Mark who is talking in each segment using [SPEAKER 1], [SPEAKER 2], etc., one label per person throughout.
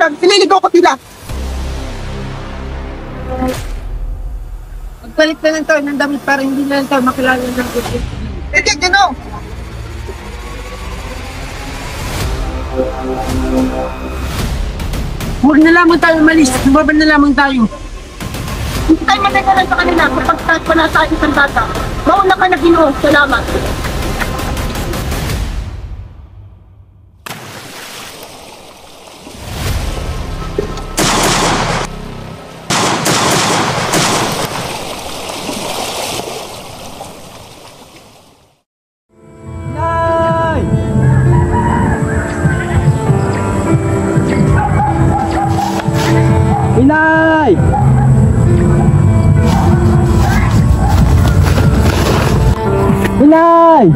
[SPEAKER 1] yan. Nililigaw ko sila.
[SPEAKER 2] Magpalit na lang tayo ng damit para hindi na lang tayo makilala ng gusto.
[SPEAKER 1] Hindi, gano'n.
[SPEAKER 2] Huwag na lamang tayo umalis. Lumaban na lamang tayo.
[SPEAKER 1] Hindi tayo matagalan sa kanila kapag tayo pa nasa isang tata. Mauna ka na Ginoo. Salamat.
[SPEAKER 3] Inay! Inay!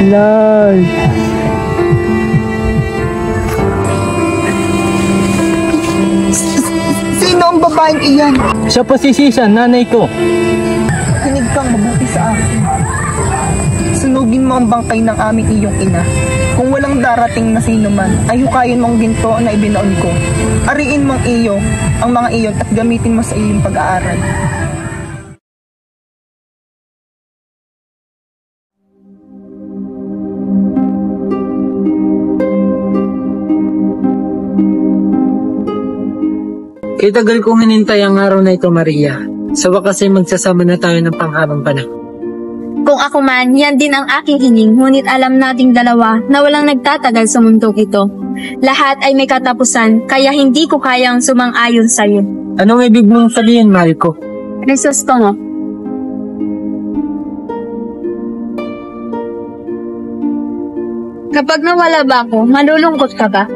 [SPEAKER 3] Inay!
[SPEAKER 1] Sino ang babaeng iyan?
[SPEAKER 3] Siya po si Sisan, nanay ko.
[SPEAKER 1] Kinig kang mabuti sa akin. Sunugin mo ang bangkay ng aming iyong ina. Kung walang darating na sino man, ay hukayin mong ginto na ibinoon ko. Ariin mong iyo ang mga iyon at gamitin mo sa iyong pag-aaral.
[SPEAKER 3] Kay tagal kong hinintay ang araw na ito, Maria. Sa wakas ay magsasama na tayo ng panghabang panahon.
[SPEAKER 4] Kung ako man, yan din ang aking hiling, ngunit alam nating dalawa na walang nagtatagal sa mundong ito. Lahat ay may katapusan, kaya hindi ko kayang sumang-ayon sa'yo.
[SPEAKER 3] Anong ibig mong sabihin, mahal ko?
[SPEAKER 4] Crisostomo. Kapag nawala ba ako, malulungkot ka ba?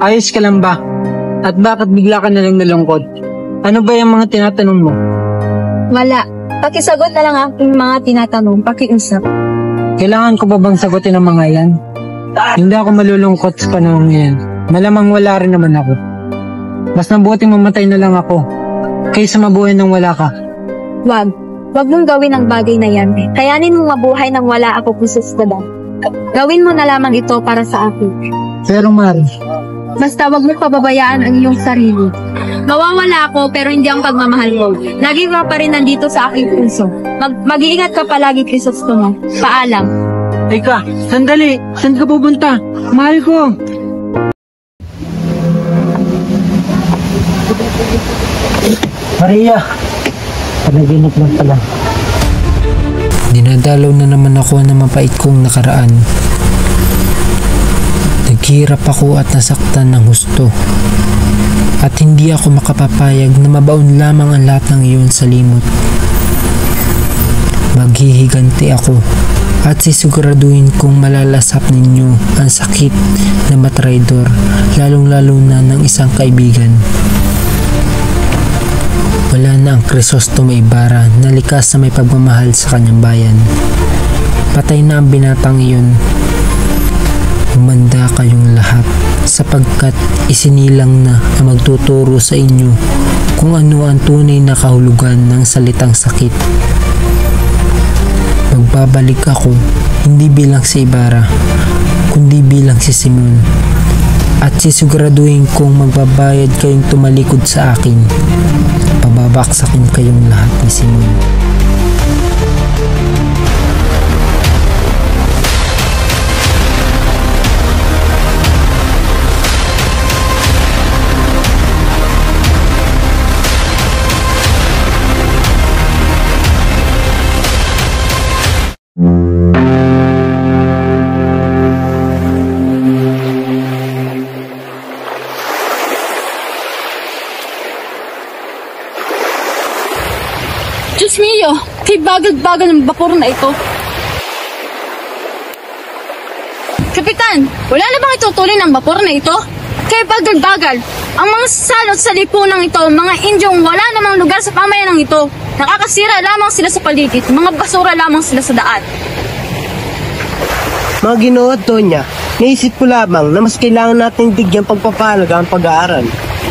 [SPEAKER 3] Ayos ka lang ba? At bakit bigla ka na lang nalungkot? Ano ba yung mga tinatanong mo?
[SPEAKER 4] Wala. Pakisagot na lang aking mga tinatanong, pakiusap.
[SPEAKER 3] Kailangan ko ba bang sagutin ang mga yan? Hindi ako malulungkot sa panahon ngayon. Malamang wala rin naman ako. Mas mabuting mamatay na lang ako kaysa mabuhay nang wala ka.
[SPEAKER 4] Wag. Wag mong gawin ang bagay na yan. Kayanin mong mabuhay nang wala ako kusustada. Gawin mo na lamang ito para sa akin.
[SPEAKER 3] Pero Mari,
[SPEAKER 4] basta wag mo pababayaan ang iyong sarili. Mawawala ako pero hindi ang pagmamahal mo. Lagi ka pa rin nandito sa aking puso. Mag-iingat ka palagi, Crisostomo. Paalam.
[SPEAKER 3] Teka, sandali. Saan ka pupunta? Mahal ko. Maria, panaginip lang pala.
[SPEAKER 5] Dinadalaw na naman ako ng mapait kong nakaraan. Naghirap ako at nasaktan ng husto. At hindi ako makapapayag na mabaon lamang ang lahat ng iyon sa limot. Maghihiganti ako at sisiguraduhin kong malalasap ninyo ang sakit na matraidor, lalong-lalo na ng isang kaibigan. Wala na ang Crisostomo Ibarra na likas na may pagmamahal sa kanyang bayan. Patay na ang binatang iyon. Humanda kayong lahat sapagkat isinilang na ang magtuturo sa inyo kung ano ang tunay na kahulugan ng salitang sakit. Magbabalik ako hindi bilang si Ibarra kundi bilang si Simon at sisiguraduhin kong magbabayad kayong tumalikod sa akin. Pababaksakin kayong lahat ni Simon.
[SPEAKER 4] Diyos mio, kay bagal-bagal ng bapor na ito. Kapitan, wala na bang itutuloy ng bapor na ito? Kay bagal-bagal, ang mga salot sa lipunang ito, mga Indyong wala namang lugar sa pamayanang ito. Nakakasira lamang sila sa paligid, mga basura lamang sila sa daan.
[SPEAKER 6] Mga Ginoo at Tonya, naisip ko lamang na mas kailangan natin bigyang pagpapahalaga ang pag-aaral.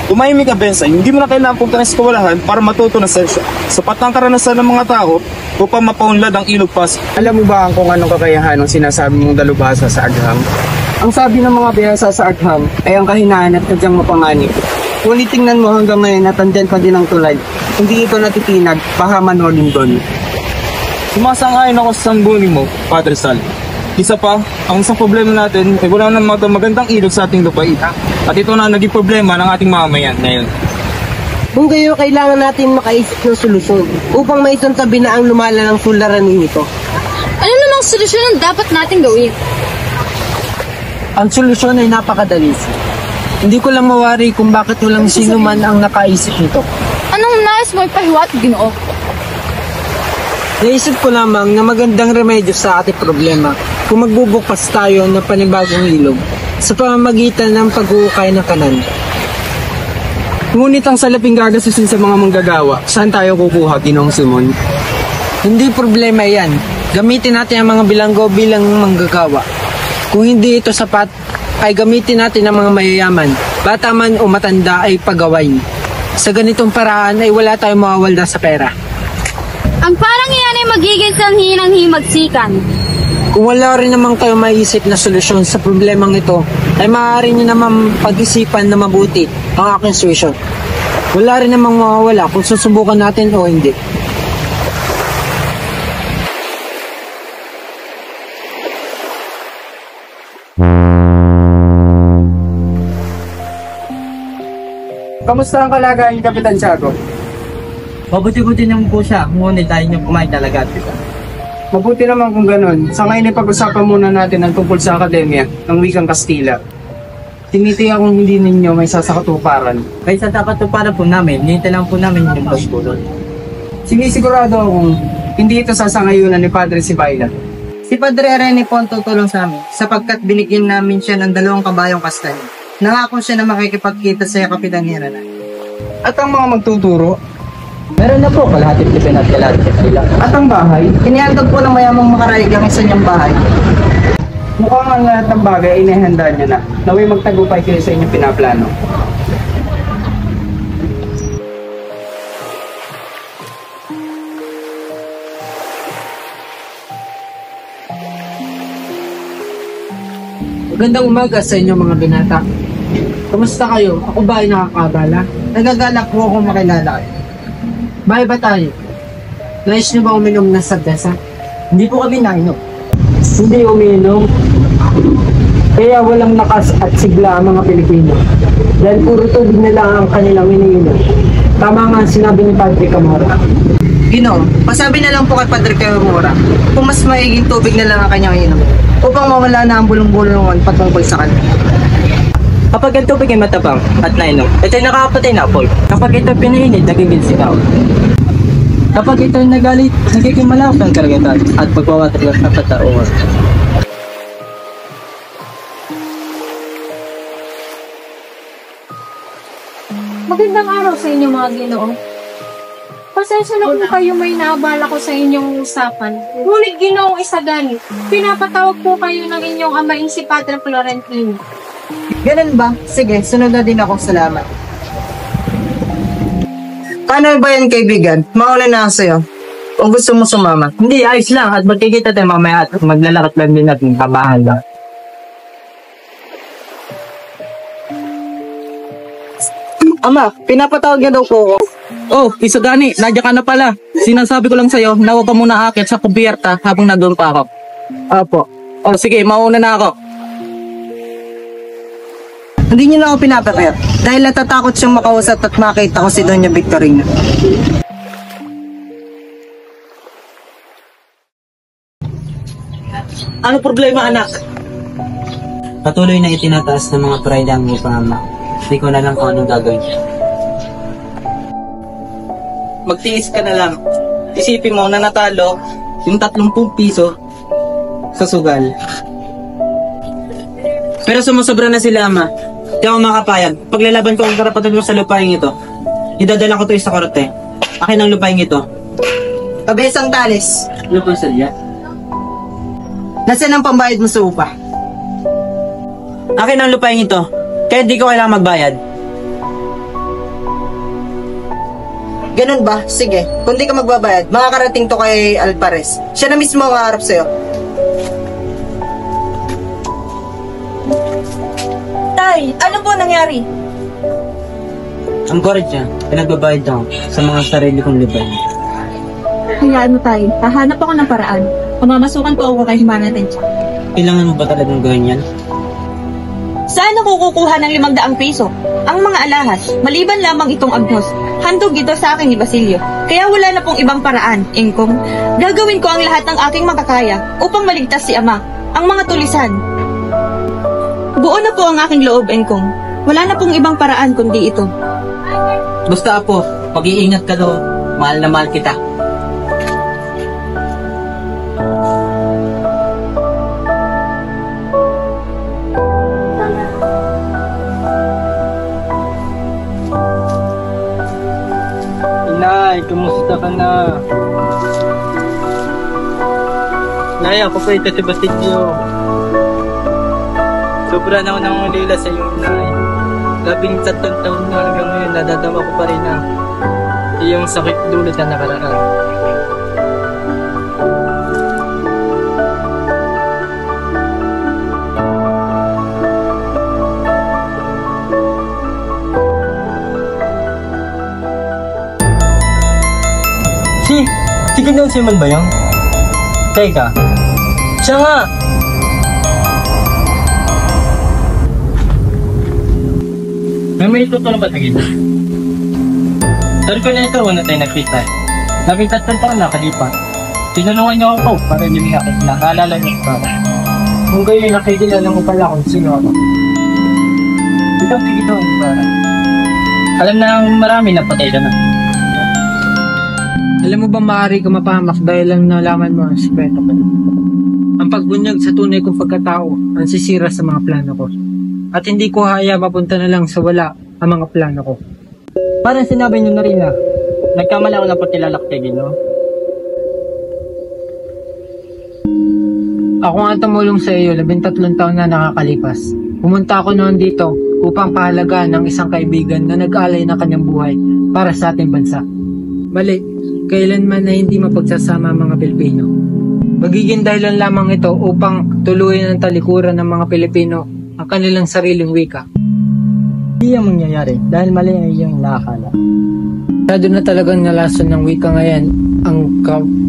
[SPEAKER 6] Tumahimik ka, Benson. Hindi mo na kailangan punta sa eskwelahan para matuto na sensya. Sapat ang karanasan ng mga tao upang mapaunlad ang ilog Pasig.
[SPEAKER 7] Alam mo ba kung anong kakayahan ng sinasabi mong dalubhasa sa agham? Ang sabi ng mga biyasa sa agham ay ang kahinaan at sadyang mapanganib. Ngunit tingnan mo hanggang ngayon at andyan pa din ang tulad. Hindi ito natitinag, baka man o lindon.
[SPEAKER 6] Sumasang-ayon ako sa sangguni mo, Padre Sal. Isa pa, ang isang problema natin ay wala nang magandang ilog sa ating lupain. At ito na naging problema ng ating mamamayan ngayon.
[SPEAKER 2] Kung gayon, kailangan natin makaisip ng solusyon upang maisantabi na ang lumalalang suliranin nito.
[SPEAKER 4] Ano namang solusyon ang dapat natin gawin?
[SPEAKER 3] Ang solusyon ay napakadali. Hindi ko lang mawari kung bakit walang sino man ang nakaisip nito.
[SPEAKER 4] Anong nais mo ipahiwat, Ginoo?
[SPEAKER 3] Naisip ko lamang na magandang remedyo sa ating problema kung magbubukas tayo ng panibagong ilog sa pamamagitan ng pag-uukay ng kanan.
[SPEAKER 7] Ngunit ang salaping gagastusin sa mga manggagawa, saan tayo kukuha, Ginoong Simon?
[SPEAKER 3] Hindi problema yan. Gamitin natin ang mga bilanggo bilang manggagawa. Kung hindi ito sapat, ay gamitin natin ang mga mayayaman, bata man o matanda ay pagaway. Sa ganitong paraan ay wala tayong mawawala sa pera.
[SPEAKER 4] Ang parang iyan ay magiging sanhi ng himagsikan.
[SPEAKER 3] Kung wala rin naman kayo maisip na solusyon sa problemang ito, ay maaari nyo naman pag-isipan na mabuti ang aking solusyon. Wala rin namang mawawala kung susubukan natin o hindi.
[SPEAKER 7] Kamusta ang kalagayan ni Kapitan Tiago?
[SPEAKER 3] Mabuti-buti naman po siya, ngunit tayo niyo kumain talaga at ito.
[SPEAKER 7] Mabuti naman kung ganun. Sa ngayon ay pag-usapan muna natin ang tungkol sa akademya ng wikang Kastila. Tinitiyak kung hindi ninyo may sasakatuparan.
[SPEAKER 3] Kaysa dapat tuparan po namin, hinihintay lang po namin yung pagpulot.
[SPEAKER 7] Sinisigurado akong hindi ito sasangayunan ni Padre Sibayla.
[SPEAKER 3] Si Padre Rene po ang tutulong sa amin sapagkat binigyan namin siya ng 2 kabayong kastanya. Nangako siya na makikipagkita sa Kapitan Hirana.
[SPEAKER 7] At ang mga magtuturo,
[SPEAKER 3] Meron na po, kalahating tipin at kalahating sila.
[SPEAKER 7] at ang bahay,
[SPEAKER 3] Inihandog po ng mayamang makarayag ang isa niyang bahay.
[SPEAKER 7] mukhang ang lahat ng bagay ay inihanda niyo na. Naway magtagumpay kayo sa inyong pinaplano.
[SPEAKER 3] Magandang umaga sa inyo mga binata. Kamusta kayo? Ako ba ay nakakabala? Nagagalak po akong makilala kayo. Bahay ba tayo? Nais niyo ba uminom ng sabdesa? Hindi po kami nainom.
[SPEAKER 7] Hindi umiinom. Kaya walang lakas at sigla ang mga Pilipino. Dahil puro tubig na lang ang kanilang iniinom. Tama nga ang sinabi ni Padre Camora.
[SPEAKER 3] Ginoo, pasabi na lang po kay Padre Camora kung mas maiging tubig na lang ang kanyang inom upang mawala na ang bulong-bulungan patungkol sa kanya.
[SPEAKER 8] Kapag ang tubig ay matabang at nainom, ito'y nakakapatay na apoy. Kapag ito pinainit, nagiging sinaw. Kapag ito'y nagalit, nagiging malawak ang karagatan at pagwawater ng kapataungan.
[SPEAKER 9] Magandang araw sa inyo mga Ginoo. Pasensya na kung kayo may naabala ko sa inyong usapan. Ngunit Ginoong Isagani, pinapatawag po kayo ng inyong amain si Padre Florentino.
[SPEAKER 3] Ganun ba? Sige, sunod na din akong salamat. Paano ba yan kaibigan? Mauna na ako sa'yo. Kung gusto mo sumama.
[SPEAKER 8] Hindi, ayos lang at magkikita tayo mamaya at maglalakad lang din at magkabahan lang.
[SPEAKER 3] Ama, pinapatawag niya daw po ako.
[SPEAKER 8] Oh, Isagani, nandiyan ka na pala. Sinasabi ko lang sa'yo na huwag ka muna akit sa kubyerta habang nandun pa ako.
[SPEAKER 3] Opo.
[SPEAKER 8] Oh, sige, mauna na ako.
[SPEAKER 3] Hindi niyo na ako pinapakit dahil natatakot siyang makausap at makita ko si Doña Victorina.
[SPEAKER 8] Ano problema, anak? Patuloy na itinataas ng mga pride ang upang ama. Hindi ko na lang kung anong gagawin. Magtiis ka na lang. Isipin mo na natalo yung 30 piso sa sugal. Pero sumusobra na sila, ama. Di ako makapayag. Paglalaban ko ang karapatan ko sa lupaing ito, idadala ko to sa korte. Akin ang lupaing ito.
[SPEAKER 3] Pabesang talis.
[SPEAKER 8] Lupang salya.
[SPEAKER 3] Nasaan ang pambayad mo sa upa?
[SPEAKER 8] Akin ang lupaing ito, kaya di ko kailangan magbayad.
[SPEAKER 2] Ganun ba? Sige. Kung di ka magbabayad, makakarating to kay Alvarez. Siya na mismo ang haharap sa'yo.
[SPEAKER 4] Tay, ano po nangyari?
[SPEAKER 8] Ang correct niya, pinagbabayad ako sa mga sarili kong libay.
[SPEAKER 4] Hayaan mo tayo. Hahanap ako ng paraan. Pamamasukan ko ako kay Humanitensya.
[SPEAKER 8] Kailangan mo ba talagang gawin yan?
[SPEAKER 10] Saan ako kukuha ng 500 piso? Ang mga alahas, maliban lamang itong agnos, handog ito sa akin ni Basilio. Kaya wala na pong ibang paraan, Engkong. Gagawin ko ang lahat ng aking makakaya upang maligtas si Ama, ang mga tulisan. Buo na po ang aking loob, Engkong. Wala na pong ibang paraan kundi ito.
[SPEAKER 8] Basta Apo, mag-iingat ka doon. Mahal na mahal kita.
[SPEAKER 6] Inay, kumusta ka na? Nay, ako pa ito si Basilio. Sobra na ako nang ulila sa iyo, Nay. 13 taon na hanggang ngayon, nadadama ko pa rin ang iyong sakit dulot na nakaraan.
[SPEAKER 8] Si Ginoong Simon ba yun? Teka, siya nga!
[SPEAKER 6] May tutulong ba sa gito? Sorry ko na ito, una tayo nagkita. 13 taon nakalipas. Tinulungan niyo ako para hindi mo nakaalala niyo pa. Kung kayo nakikilala mo pala kung sino ako. Ito si Ginoong para. Alam na marami na patay ka na.
[SPEAKER 3] Alam mo ba maaari ka mapahamak dahil lang nalaman mo ang sikreto ko? Ang pagbunyag sa tunay kong pagkatao ang sisira sa mga plano ko. At hindi ko haya mapunta na lang sa wala ang mga plano ko.
[SPEAKER 8] Parang sinabi niyo na rin na nagkamali ako ng patilalaktigin, no?
[SPEAKER 3] Ako nga tumulong sa iyo 13 taon na nakakalipas. Pumunta ako noon dito upang pahalagaan ng isang kaibigan na nag-alay ng kanyang buhay para sa ating bansa. Mali, kailanman na hindi mapagsasama ang mga Pilipino. Magiging dahilan lamang ito upang tuluyan ang talikuran ng mga Pilipino ang kanilang sariling wika.
[SPEAKER 8] Hindi yan mangyayari dahil mali ang iyong nakakala.
[SPEAKER 3] Masyado na talagang nalason ng wika ngayon ang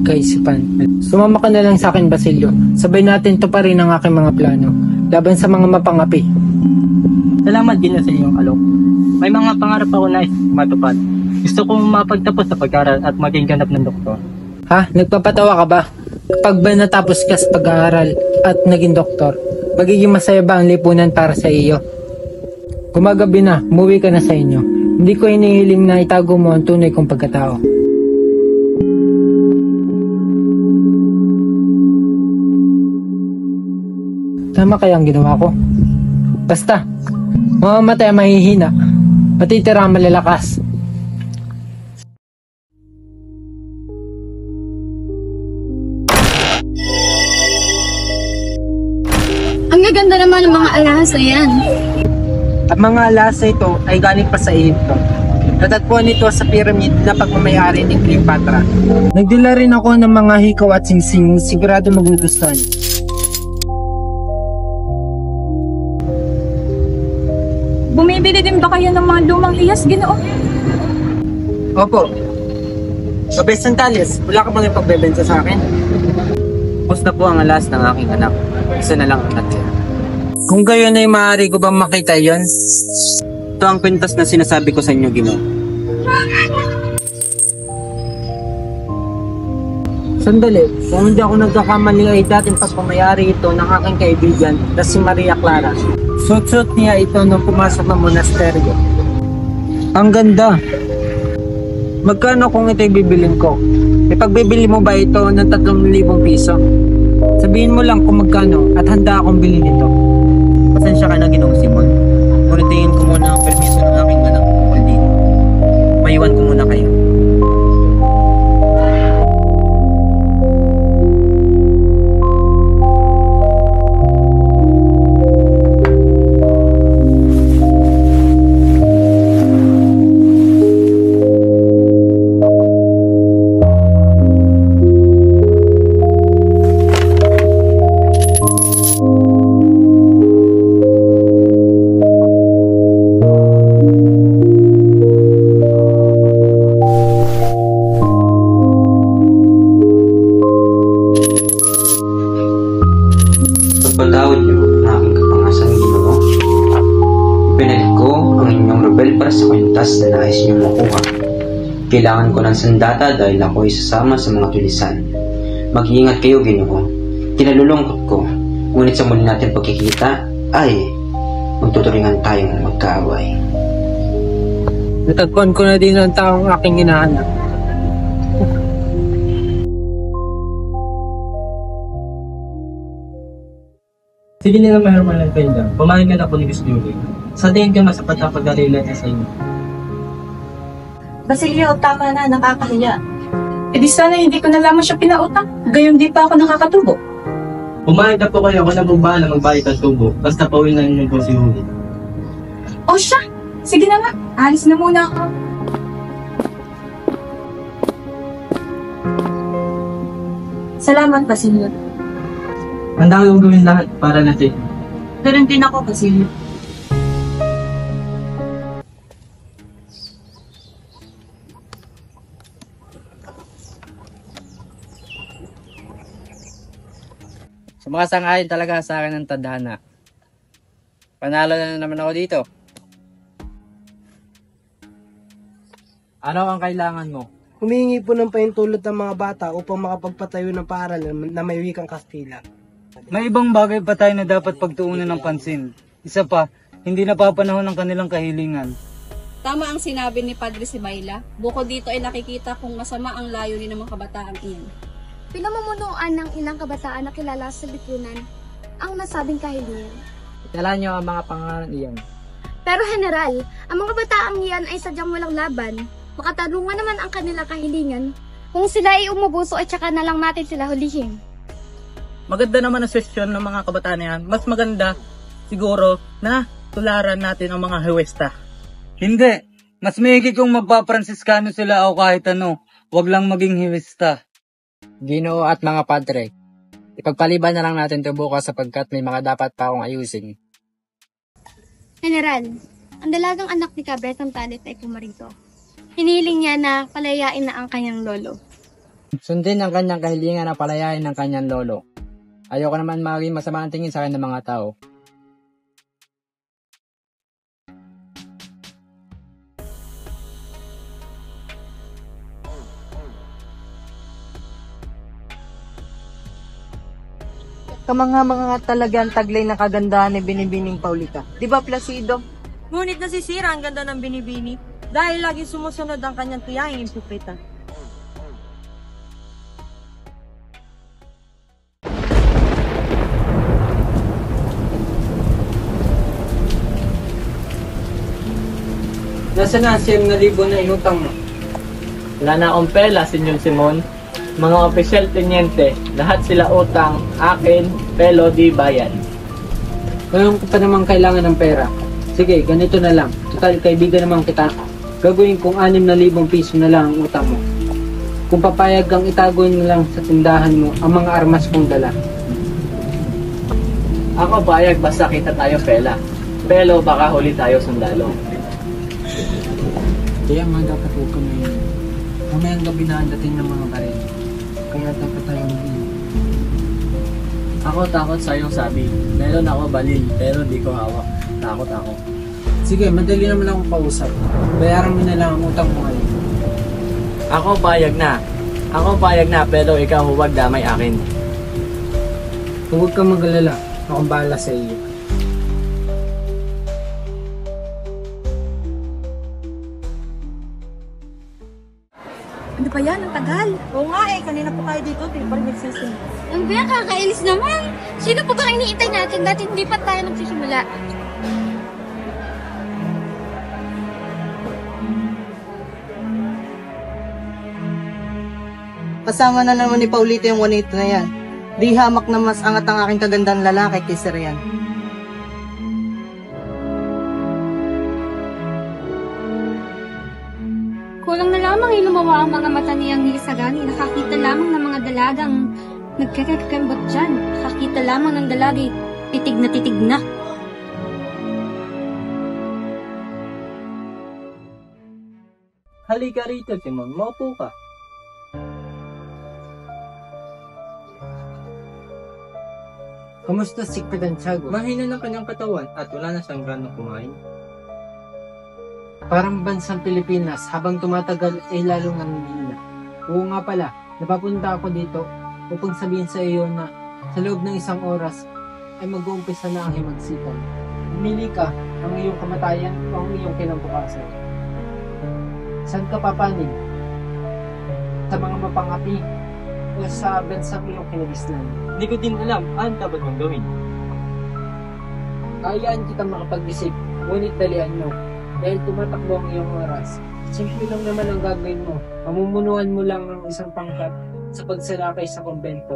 [SPEAKER 3] kaisipan. Sumama ka na lang sa akin, Basilio. Sabay natin to pa rin ang aking mga plano laban sa mga mapangapi.
[SPEAKER 8] Salamat din sa iyong alok. May mga pangarap ako na matupad. Gusto kong mapagtapos sa pag-aaral at maging ganap ng doktor.
[SPEAKER 3] Ha? Nagpapatawa ka ba? Kapag ba natapos ka sa pag-aaral at naging doktor, magiging masaya ba ang lipunan para sa iyo? Gumagabi na, umuwi ka na sa inyo. Hindi ko inihiling na itago mo ang tunay kong pagkatao. Tama kaya ang ginawa ko? Basta, mamamatay ang mahihina, matitira ang malalakas.
[SPEAKER 4] Ang gaganda naman ng mga alahas na yan.
[SPEAKER 3] Ang mga alahas na ito ay galing pa sa Egypto. Natatpuan ito sa pyramid na pagmamayari ni Cleopatra. Nagdala rin ako ng mga hikaw at singsing, sigurado magugustuhan.
[SPEAKER 10] Bumibili din ba kayo ng mga lumang hiyas, Ginoo?
[SPEAKER 3] Opo. Babay Santales, wala ka bang ipagbebenta sa akin?
[SPEAKER 8] Tapos na po ang alas ng aking anak. Isa na lang ang natira.
[SPEAKER 3] Kung gayon ay maaari ko bang makita yon?
[SPEAKER 8] Ito ang kwintas na sinasabi ko sa inyo, Ginoo.
[SPEAKER 3] Sandali, kung hindi ako nagkakamali ay dating pagpamayari ito ng aking kaibigan na si Maria Clara. Suot-suot niya ito nung pumasok ng monasteryo. Ang ganda! Magkano kung ito'y bibilin ko? Ipagbibili mo ba ito ng 3,000 piso? Sabihin mo lang kung magkano at handa akong bilhin ito.
[SPEAKER 8] Pasensya ka na, Ginoong Simon. Puritingin ko muna ang permiso ng aking anak tungkol dito. Maiwan ko muna kayo.
[SPEAKER 11] prutas na nais niyong makuha. Kailangan ko ng sandata dahil ako ay sasama sa mga tulisan. Mag-iingat kayo, Ginoo. Kinalulungkot ko, ngunit sa muli natin pagkikita ay magtuturingan tayong magkaaway.
[SPEAKER 3] Natagpuan ko na din ang taong aking hinahanap.
[SPEAKER 8] Sige nila mayroon lang kayo lang. Pumayag ka na po ni Miss Julie. Sa tingin ko masapat na pag-alila niya sa inyo.
[SPEAKER 10] Basilio, tama na, nakakahiya.
[SPEAKER 12] E di sana hindi ko na lamang siya pinautang. Gayon di pa ako nakakatubo.
[SPEAKER 8] Pumayag na po kayo, ako na po bahala magbayad ng tubo. Basta pauwi na ninyo po si Julie.
[SPEAKER 12] O siya, sige na nga. Alis na muna ako.
[SPEAKER 10] Salamat, Basilio.
[SPEAKER 8] Handa ko gawin lahat para natin.
[SPEAKER 10] Ganun din ako, Basilio.
[SPEAKER 13] Sumakasang-ayon talaga sa akin ng tadhana. Panalo na naman ako dito. Ano ang kailangan mo?
[SPEAKER 2] Humingi po ng pahintulot ng mga bata upang makapagpatayo ng paaralan na may wikang Kastila.
[SPEAKER 3] May ibang bagay pa tayo na dapat pagtuunan ng pansin. Isa pa, hindi napapanahon ng kanilang kahilingan.
[SPEAKER 4] Tama ang sinabi ni Padre Sibayla. Bukod dito ay nakikita kung masama ang layunin ng mga kabataan iyan.
[SPEAKER 14] Pinamumunuan ng ilang kabataan na kilala sa lipunan ang nasabing kahilingan.
[SPEAKER 13] Itala niyo ang mga pangalan iyan.
[SPEAKER 14] Pero general, ang mga bataang iyan ay sadyang walang laban. Makatarungan naman ang kanilang kahilingan. Kung sila ay umubuso at saka na lang natin sila hulihin.
[SPEAKER 13] Maganda naman ang sesyon ng mga kabataan yan. Mas maganda siguro na tularan natin ang mga huwesta.
[SPEAKER 3] Hindi. Mas maigi kung magpa-Fransiskano sila o kahit ano. Huwag lang maging huwesta.
[SPEAKER 13] Ginoo at mga padre, ipagpaliban na lang natin ito bukas sapagkat may mga dapat pa akong ayusin.
[SPEAKER 14] General, ang dalagang anak ni Cabretang Talit ay pumarito. Hiniling niya na palayain na ang kanyang lolo.
[SPEAKER 13] Sundin ang kanyang kahilingan na palayain ng kanyang lolo. Ayoko naman maging masama ang tingin sa akin ng mga tao.
[SPEAKER 1] Kamangha-mangha talaga ang taglay na kagandahan ni Binibining Paulita. Di ba, Placido?
[SPEAKER 10] Ngunit nasisira ang ganda ng Binibini dahil lagi sumusunod ang kanyang tiyahing impupita.
[SPEAKER 3] Nasaan na ang 7,000 na inutang mo?
[SPEAKER 8] Wala na akong pela, Senyor Simon. Mga opisyal tenyente, lahat sila utang, akin, pero di bayan.
[SPEAKER 3] Ngayon ko pa naman kailangan ng pera. Sige, ganito na lang. Total, kaibigan naman kita. Gagawin kong 6,000 piso na lang ang utang mo. Kung papayag kang itago na lang sa tindahan mo ang mga armas kong dala.
[SPEAKER 8] Ako payag basta kita tayo pela. Pero baka huli tayo sundalo.
[SPEAKER 3] Kaya nga dapat huwag ka ngayon. Mamayang gabi na ang dating ng mga baril. Kaya dapat tayo mag-iingat.
[SPEAKER 8] Ako takot sa iyong sabi. Meron ako balil, pero di ko hawak. Takot ako.
[SPEAKER 3] Sige, madali naman akong kausap. Bayaran mo na lang ang utang mo ngayon.
[SPEAKER 8] Ako payag na, pero ikaw huwag damay akin.
[SPEAKER 3] Huwag kang mag-alala. Akong bahala sa iyo.
[SPEAKER 10] Ano ba yan? Ang tagal. Oo nga kanina po kayo dito, di pa rin nagsisimula.
[SPEAKER 14] Ang ba, kakailis naman. Sino pa ba iniintay natin? Dati hindi pa tayo nagsisimula.
[SPEAKER 10] Kasama na naman ni Paulita yung wanita na yan. Di hamak na mas angat ang aking kagandang lalaki kaysa riyan.
[SPEAKER 14] Kulang na lamang ilumawa ang mga mata niyang nilisagani. Nakakita lamang ng mga dalagang nagkakakambot dyan. Nakakita lamang ng dalagi. Titig na titig na.
[SPEAKER 8] Halika rito, Simon. Maupo ka.
[SPEAKER 3] Kamusta si Kadan Tiago?
[SPEAKER 8] Mahina ng kanyang katawan at wala na siyang ganong kumain.
[SPEAKER 3] Parang bansang Pilipinas, habang tumatagal ay lalong nangihina. Oo nga pala, napapunta ako dito upang sabihin sa iyo na sa loob ng 1 oras ay mag-uumpisa na ang himagsikan. Pumili ka ang iyong kamatayan o ang iyong kinabukasan. Saan ka papanig? Sa mga mapangapi o sa bansang iyong kinagisnan?
[SPEAKER 8] Hindi ko din alam, ano dapat mong gawin?
[SPEAKER 3] Kayaan kita makapag-isip, ngunit dalian mo. Dahil tumatakbo ang iyong oras. Simple lang naman ang gagawin mo. Pamumunuan mo lang ng isang pangkat sa pagsalakay sa kumbento.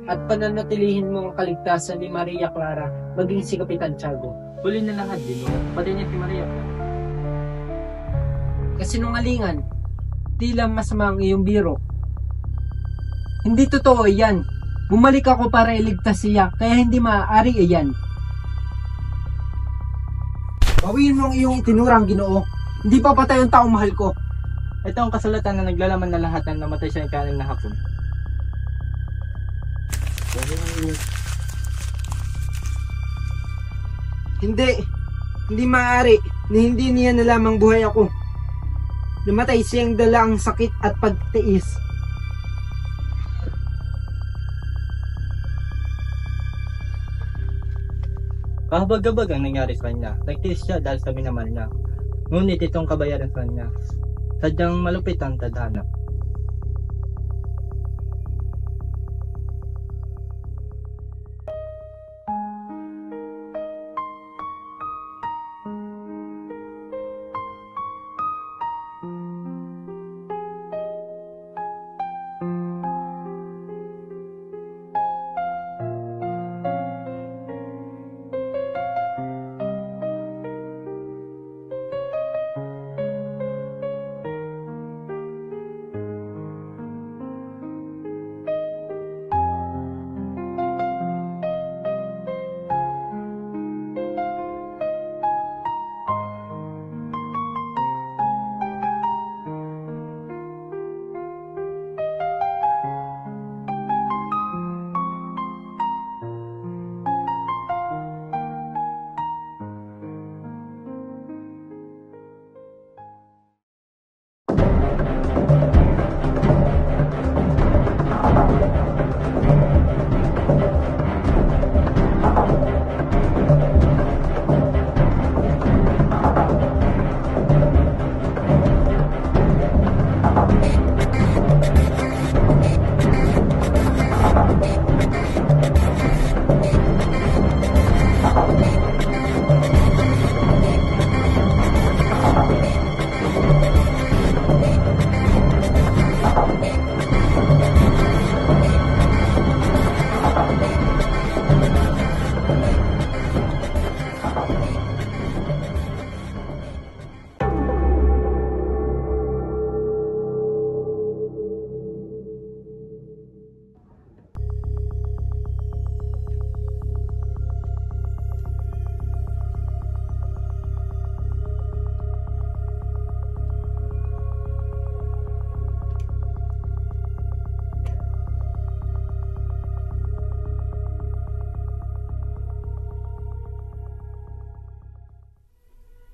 [SPEAKER 3] At pananatilihin mo ang kaligtasan ni Maria Clara, maging si Kapitan Tiago.
[SPEAKER 8] Huli na lahat din mo, pati niya si Maria.
[SPEAKER 3] Kasinungalingan, tila masama ang iyong biro. Hindi totoo yan. Bumalik ako para iligtas siya, kaya hindi maaari iyan. Bawiin mo ang iyong itinurang, Ginoo. Hindi pa patay ang taong mahal ko.
[SPEAKER 8] Ito ang kasulatan na naglalaman na lahat ng namatay siya ng kanin na hapon.
[SPEAKER 3] Hindi maaari na hindi niya nalamang buhay ako. Namatay siyang dala ang sakit at pagtiis.
[SPEAKER 8] Kahabag-habag ang nangyari sa kanya. Nagtiis siya dahil sa minamahal niya. Ngunit itong kabayaran sa kanya, sadyang malupit ang tadhana.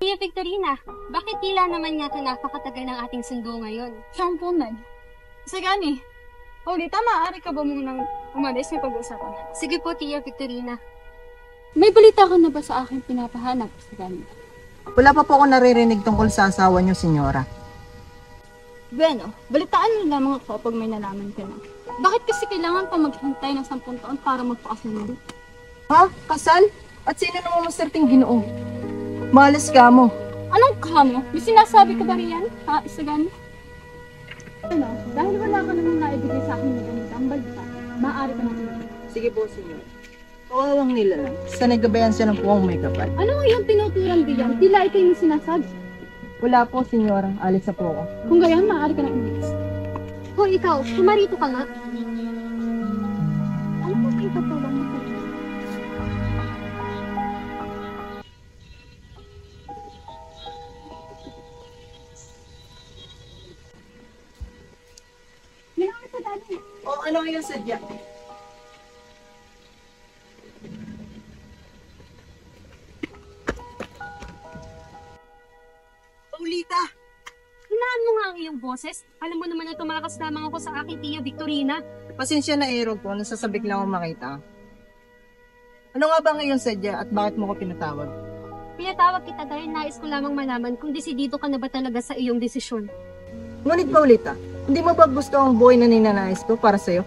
[SPEAKER 14] Tia Victorina, bakit tila naman yata napakatagal ng ating sundo ngayon?
[SPEAKER 4] Siyampunan. Sagani, Paulita, maaari ka ba munang umalis may pag-uusapan?
[SPEAKER 14] Sige po, Tia Victorina.
[SPEAKER 4] May balita ka na ba sa aking pinapahanap, Sagani?
[SPEAKER 1] Wala pa po ako naririnig tungkol sa asawa niyo, senyora.
[SPEAKER 4] Bueno, balitaan mo lamang ako pag may nalaman ka na. Bakit kasi kailangan pa maghintay ng 10 taon para magpakasal?
[SPEAKER 1] Ha? Kasal? At sino naman maserting Ginoo? Malas ka mo.
[SPEAKER 4] Anong kamo? May sinasabi ka ba riyan? Ha, Isagani? Ano, dahil wala ka namang naibigay sa akin na ganito ang balita, maaari ka natin.
[SPEAKER 1] Sige po, senyor. Kawawang nila lang. Sanay gabayan siya ng puwang may kapal.
[SPEAKER 4] Ano yung tinuturan diyan? Tila ito yung sinasabi.
[SPEAKER 1] Wala po, senyora. Alis na po ako.
[SPEAKER 4] Kung gayon, maaari ka na umalis.
[SPEAKER 14] Hoy, ikaw, pumarito ka nga.
[SPEAKER 4] Ano ba ito pa lang na
[SPEAKER 1] O, ano yung sadya? Paulita,
[SPEAKER 14] boses. Alam mo naman na tumakas lamang ako sa aking tiya Victorina.
[SPEAKER 1] Pasensya na, Ero ko, nasasabik lang ako makita. Ano nga ba ngayon sadya at bakit mo ko pinatawag?
[SPEAKER 14] Pinatawag kita dahil nais ko lamang malaman kung desidido ka na ba talaga sa iyong desisyon.
[SPEAKER 1] Ngunit Paulita, hindi mo ba gusto ang buhay na ninanais ko para sa'yo?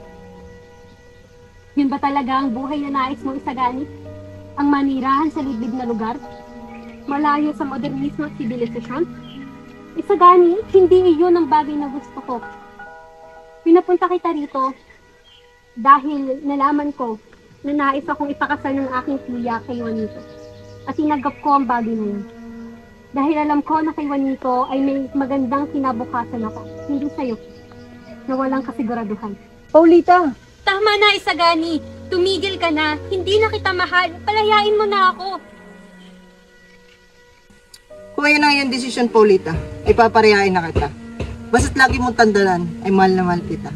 [SPEAKER 14] Yun ba talaga ang buhay na nais mong isagani? Ang manirahan sa libig na lugar? Malayo sa modernismo at sibilisasyon? Isagani, hindi iyon ang bagay na gusto ko. Pinapunta kita rito dahil nalaman ko na nais akong ipakasal ng aking tiya kay Juanito. At tinanggap ko ang bagay na yun. Dahil alam ko na kay Juanito ay may magandang kinabukasan ako. Hindi sa'yo. Na walang kasiguraduhan.
[SPEAKER 1] Paulita!
[SPEAKER 14] Tama na, Isagani. Tumigil ka na. Hindi na kita mahal. Palayain mo na ako.
[SPEAKER 1] Kung ayun ang iyong desisyon, Paulita, ipaparehain na kita. Basta't lagi mong tandaan ay mahal na mahal kita.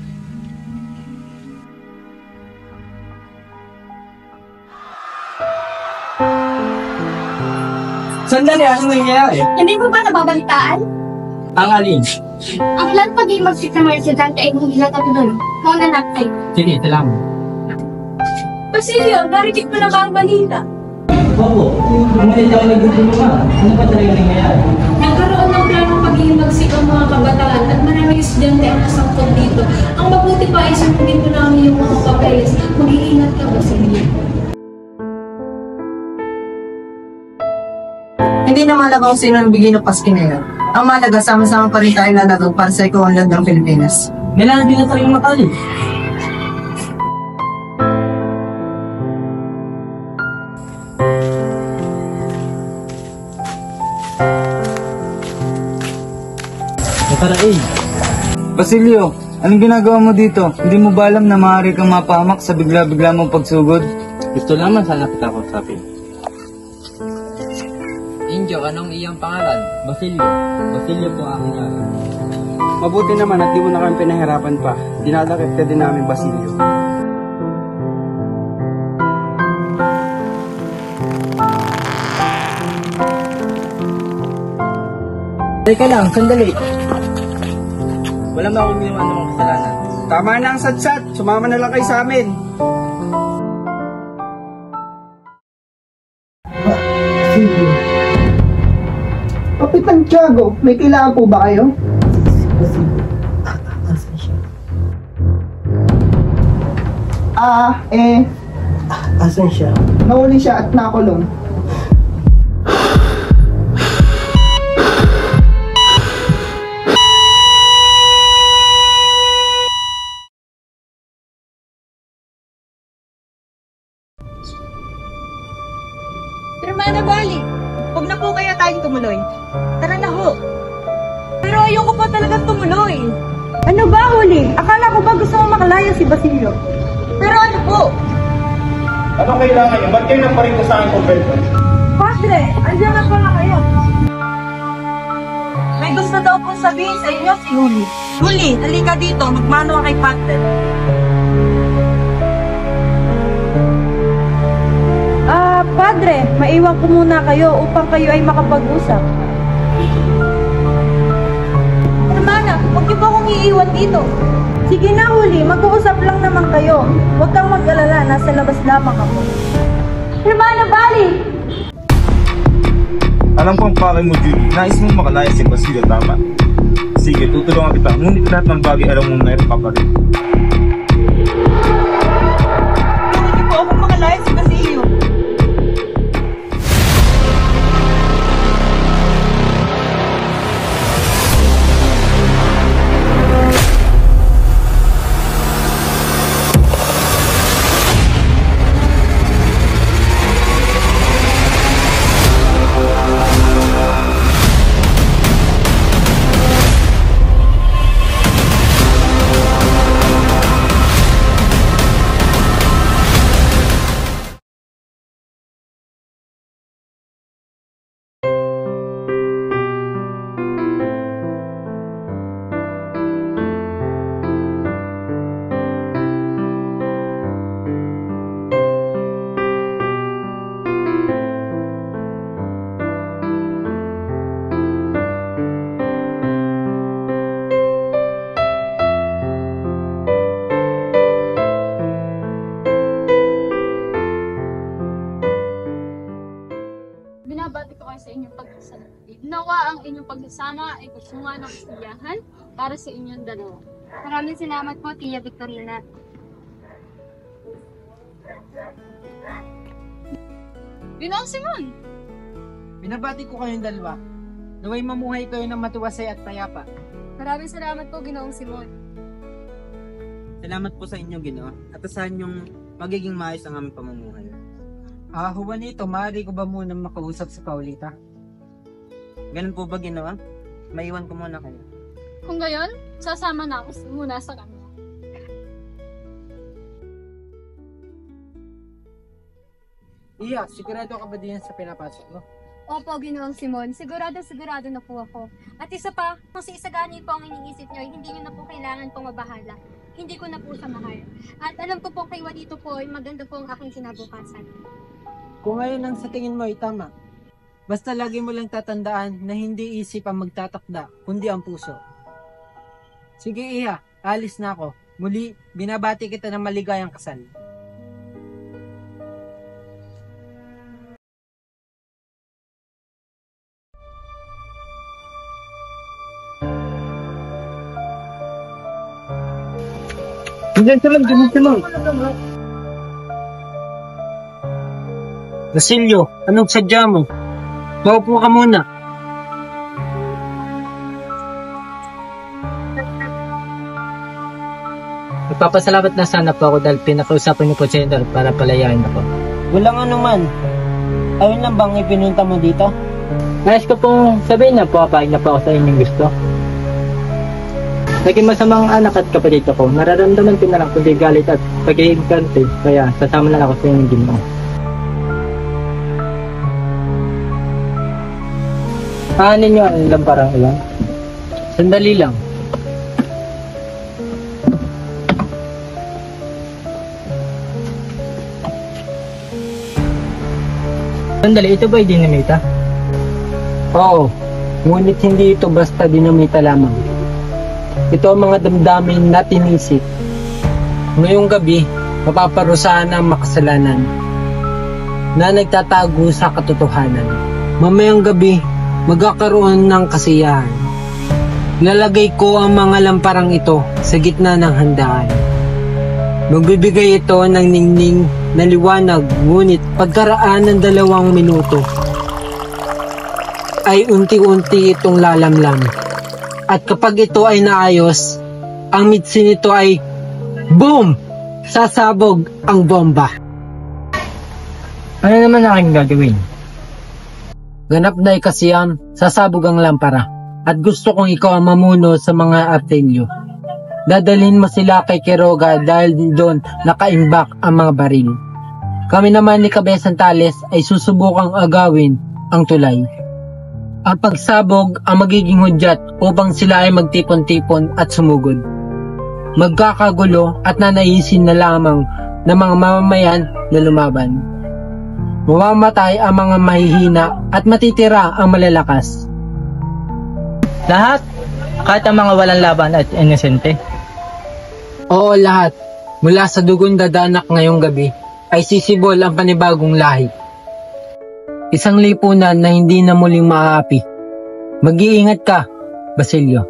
[SPEAKER 6] Sandali, ano nangyayari?
[SPEAKER 14] Hindi mo ba nababalitaan?
[SPEAKER 6] Ang alin?
[SPEAKER 14] Ang plan pag-ibig sa mga residente ay hindi na tatulong. Muna natin.
[SPEAKER 6] Sige, salamat.
[SPEAKER 9] Basilio, narinig mo na ba ang balita?
[SPEAKER 8] Oo, ngunit ako nagdudulungan. Ano ba talaga nangyayari?
[SPEAKER 9] Nagkaroon ng planong pag-iimagsik ang mga kabataan at maraming estudyante ang nasangkot dito. Ang mabuti pa ay sundin mo namin yung mga papeles. Mag-iingat ka, Basilio.
[SPEAKER 1] Hindi na mahalaga kung sino ang bigay ng paski na yan. Ang mahalaga, sama-sama pa rin tayo lalaro para sa ikaunlad ng Pilipinas.
[SPEAKER 8] Kailangan din na tayong matali.
[SPEAKER 7] Basilio, anong ginagawa mo dito? Hindi mo ba alam na maaari kang mapahamak sa bigla-bigla mong pagsugod?
[SPEAKER 8] Gusto naman sana kita kausapin.
[SPEAKER 11] Injo, anong iyong pangalan?
[SPEAKER 8] Basilio. Basilio po ang aking alam.
[SPEAKER 7] Mabuti naman at di mo na kami pinahirapan pa. Dinadakit ka din namin, Basilio.
[SPEAKER 8] Teka lang, sandali. Wala ba akong ginawa namang kasalanan?
[SPEAKER 7] Tama na ang satsat. Sumama na lang kayo sa amin. Kapitan Tiago, may kailangan po ba kayo?
[SPEAKER 2] Asan siya?
[SPEAKER 1] Nahuli siya at nakulong.
[SPEAKER 10] Hermana Bali, huwag na po kaya tayong tumuloy. Tara na ho. Pero ayoko pa talagang tumuloy. Ano ba, Huli? Akala ko ba gusto mo makalaya si Basilio? Pero ano po?
[SPEAKER 15] Ano kailangan niyo? Ba't kayo naparito sa aking kumpento?
[SPEAKER 10] Padre, andiyan na pala kayo. May gusto daw pong sabihin sa inyo si Huli. Huli, halika dito. Magmano ka kay Padre. Padre, maiwan ko muna kayo upang kayo ay makapag-usap. Hermana, huwag niyo po akong iiwan dito. Sige na, Huli. Mag-uusap lang naman kayo. Huwag kang mag-alala. Nasa labas lamang ako. Hermana Bali!
[SPEAKER 15] Alam ko ang pakay mo, Julie. Nais mong makalaya si Basilio, tama? Sige, tutulungan kita. Ngunit lahat ng bagay alam mo mayroon pa pa rin.
[SPEAKER 10] Hindi po ako makalaya si Basilio.
[SPEAKER 14] sana ay gustuhan ng kasiyahan para sa inyong dalawa. Maraming salamat po, Tia Victorina.
[SPEAKER 4] Ginoong Simon!
[SPEAKER 2] Binabati ko kayong dalawa. Naway mamuhay kayo ng matuwasay at payapa.
[SPEAKER 14] Maraming salamat po, Ginoong Simon.
[SPEAKER 7] Salamat po sa inyo, Ginoo, at asahan yung magiging maayos ang aming pamumuhay.
[SPEAKER 2] Juanito, maaari ko ba muna makausap si Paulita?
[SPEAKER 7] Ganun po ba, Ginoo? Maiwan ko muna kayo.
[SPEAKER 4] Kung gayon, sasama na ako muna sa kanya.
[SPEAKER 2] Iya, sigurado ka ba din sa pinapasok mo?
[SPEAKER 14] Opo, Ginoong Simon. Sigurado na po ako. At isa pa, kung si Isagani po ang iniisip nyo, hindi nyo na po kailangan pong mabahala. Hindi ko na po siya mahal. At alam ko po kay Juanito po, ay maganda po ang aking kinabukasan.
[SPEAKER 2] Kung ngayon ang sa tingin mo ay tama, basta lagi mo lang tatandaan na hindi isip ang magtatakda, kundi ang puso. Sige, Iya, alis na ako. Muli, binabati kita ng maligayang kasal.
[SPEAKER 3] Diyan lang. Basilio, anong sadya mo? Maupo ka muna.
[SPEAKER 8] Nagpapasalamat na sana po ako dahil pinakausapan niyo po si General para palayain ako.
[SPEAKER 2] Walang anuman. Ayun lang bang ipinunta mo dito?
[SPEAKER 8] Nais ko pong sabihin na po, kapag na po ako sa inyong gusto. Naging masamang anak at kapatid ko, nararamdaman ko na lang kundi galit at pagiging kante, kaya sasama na ako sa inyong Ginoo. Aanin niyo ang lamparang ilan? Sandali lang. Sandali, ito ba'y dinamita?
[SPEAKER 3] Oo, ngunit hindi ito basta dinamita lamang. Ito ang mga damdamin na tinisip. Ngayong gabi, mapaparusahan ang makasalanan na nagtatago sa katotohanan. Mamayang gabi, magkakaroon ng kasiyahan. Lalagay ko ang mga lamparang ito sa gitna ng handaan. Magbibigay ito ng ningning na liwanag, ngunit pagkaraan ng 2 minuto ay unti-unti itong lalamlam. At kapag ito ay naayos, ang mitsi nito ay boom! Sasabog ang bomba.
[SPEAKER 8] Ano naman aking gagawin?
[SPEAKER 3] Ganap na ikasiyam, sasabog ang lampara. At gusto kong ikaw ang mamuno sa mga artelyo. Dadalhin mo sila kay Quiroga dahil doon nakaimbak ang mga baril. Kami naman ni Cabezang Tales ay susubukang agawin ang tulay. Ang pagsabog ang magiging hudyat upang sila ay magtipon-tipon at sumugod. Magkakagulo at nanaisin na lamang ng mga mamamayan na lumaban. Mamamatay ang mga mahihina at matitira ang malalakas.
[SPEAKER 8] Lahat? Kahit ang mga walang laban at inosente?
[SPEAKER 3] Oo, lahat. Mula sa dugong dadanak ngayong gabi ay sisibol ang panibagong lahi. Isang lipunan na hindi na muling maaapi. Mag-iingat ka, Basilio.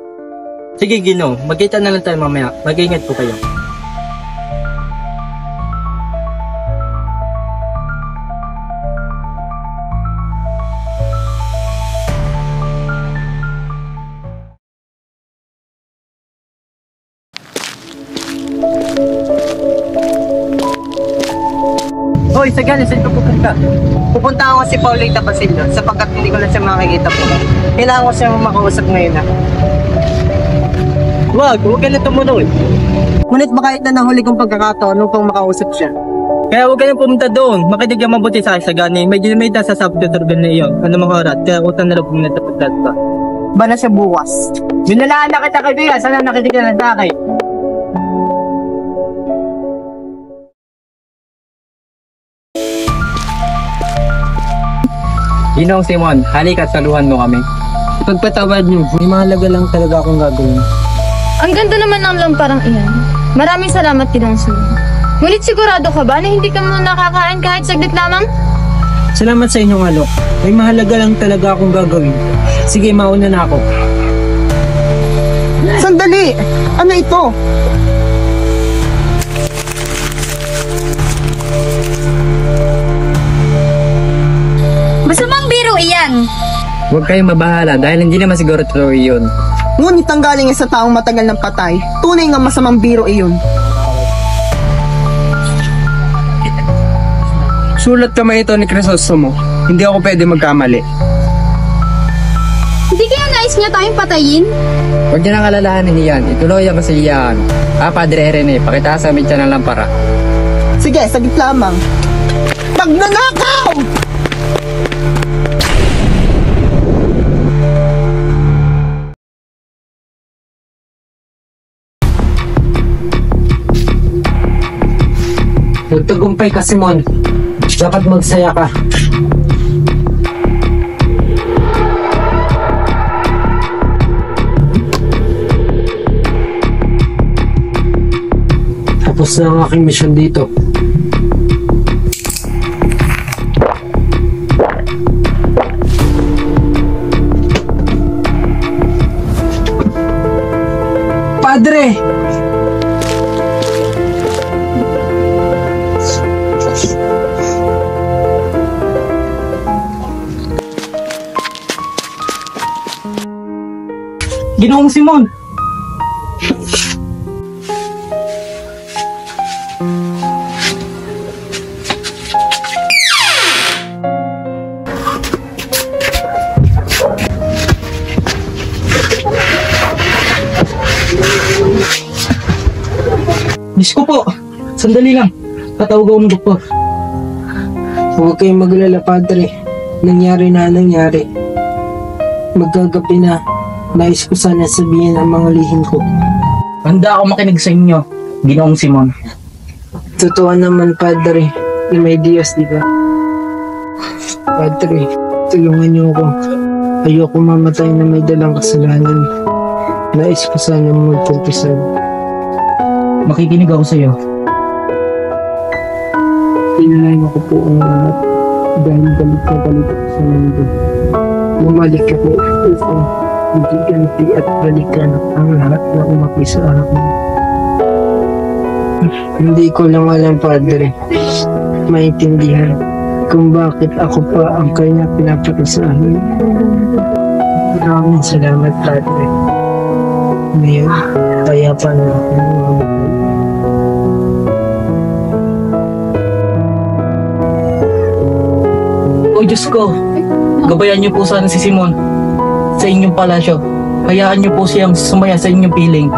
[SPEAKER 8] Sige, Ginoo. Magkita na lang tayo mamaya. Mag-iingat po kayo.
[SPEAKER 7] Hoy, Sagani, saan ka pupunta? Pupunta ako si Paulita Basilio sapagkat hindi ko na siya makikita po. Kailangan ko siyang makausap ngayon na.
[SPEAKER 8] Huwag ka na tumuloy.
[SPEAKER 7] Ngunit baka ito na huli kong pagkakataon upang makausap siya.
[SPEAKER 8] Kaya huwag ka na pumunta doon. Makinig ang mabuti sa akin, Sagani. Medyo may nasa subtutorgan na iyon. Ano mga oras? Kaya utang na lang pumunta pagkat pa.
[SPEAKER 7] Ba na siya bukas? Binalaan na kita kaibigan. Sana nakinig ka na sa akin.
[SPEAKER 8] Ginong Simon, halika at saluhan mo kami.
[SPEAKER 3] Pagpatawad niyo, may mahalaga lang talaga akong gagawin.
[SPEAKER 4] Ang ganda naman ng lamparang iyan. Maraming salamat, Ginong Simon. Ngunit sigurado ka ba na hindi ka muna nakakain kahit saglit lamang?
[SPEAKER 3] Salamat sa inyong alok. May mahalaga lang talaga akong gagawin. Sige, mauna na ako.
[SPEAKER 1] Sandali! Ano ito?
[SPEAKER 4] Masamang biro iyan.
[SPEAKER 8] Huwag kayong mabahala dahil hindi naman siguro totoo yun.
[SPEAKER 1] Ngunit ang galing sa taong matagal ng patay, tunay nga masamang biro iyon.
[SPEAKER 7] Sulat kamay ito ni Crisostomo. Hindi ako pwede magkamali.
[SPEAKER 4] Hindi kaya nais niya tayong patayin?
[SPEAKER 8] Huwag niyo nang alalahanin iyan. Ituloy ang kasiliyahan. Padre Rene, pakita sa amin siya ng lampara.
[SPEAKER 1] Sige, saglit lamang. Pagnanakaw!
[SPEAKER 3] Nagtagumpay ka, Simon. Dapat magsaya ka. Tapos na ang aking mission dito. Padre!
[SPEAKER 13] Ginoong Simon! Diyos ko po! Sandali lang. Tatawag ako ng doktor.
[SPEAKER 3] Huwag kayong maglala, Padre. Nangyari na nangyari. Magagabi na. Nais ko sana sabihin ang mga lihim ko.
[SPEAKER 13] Handa ako makinig sa inyo, Ginoong Simon.
[SPEAKER 3] Totoo naman, Padre, na may Diyos, di ba? Padre, tulungan niyo ako. Ayoko mamatay na may dalang kasalanan. Nais ko sana magkumpisal.
[SPEAKER 13] Makikinig ako sa iyo.
[SPEAKER 3] Pinalain ako po ang lahat dahil galit ako sa mundo. Bumalik ako upang hindi ganti at balikan ang lahat na umaki sa akin. Hindi ko lang alam, Padre, maintindihan kung bakit ako pa ang kanya pinapakisahan. Maraming salamat, Padre. Ngayon, kaya pa na ako ng mga buhay.
[SPEAKER 13] O Diyos ko, gabayan niyo po sana si Simon sa inyong palasyo. Hayaan niyo po siyang sumaya sa inyong piling.